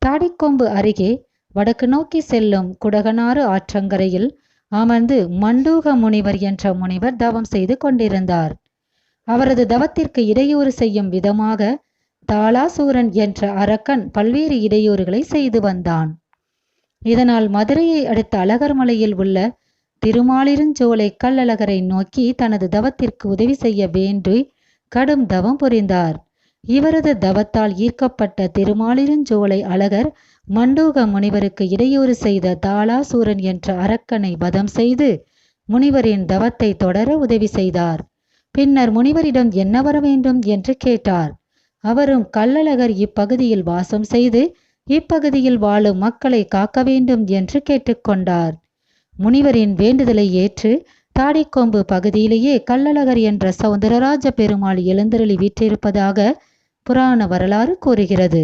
தாடிக்கொம்பு அருகே வடக்கு நோக்கி செல்லும் குடகனாறு ஆற்றங்கரையில் அமர்ந்து மண்டூக முனிவர் என்ற முனிவர் தவம் செய்து கொண்டிருந்தார். அவரது தவத்திற்கு இடையூறு செய்யும் விதமாக தாளாசூரன் என்ற அரக்கன் பல்வேறு இடையூறுகளை செய்து வந்தான். இதனால் மதுரையை அடுத்த அழகர்மலையில் உள்ள திருமாலிருஞ்சோலை கள்ளழகரை நோக்கி தனது தவத்திற்கு உதவி செய்ய வேண்டி கடும் தவம் புரிந்தார். இவரது தவத்தால் ஈர்க்கப்பட்ட திருமாலிருஞ்சோலை அழகர் மண்டூக முனிவருக்கு இடையூறு செய்த தாளாசூரன் என்ற அரக்கனை வதம் செய்து முனிவரின் தவத்தை தொடர உதவி செய்தார். பின்னர் முனிவரிடம் என்ன வர வேண்டும் என்று கேட்டார். அவரும் கள்ளழகர் இப்பகுதியில் வாசம் செய்து இப்பகுதியில் வாழும் மக்களை காக்க வேண்டும் என்று கேட்டுக்கொண்டார். முனிவரின் வேண்டுதலை ஏற்று தாடிக்கொம்பு பகுதியிலேயே கள்ளழகர் என்ற சௌந்தரராஜ பெருமாள் எழுந்தருளி வீற்றிருப்பதாக புராண வரலாறு கூறுகிறது.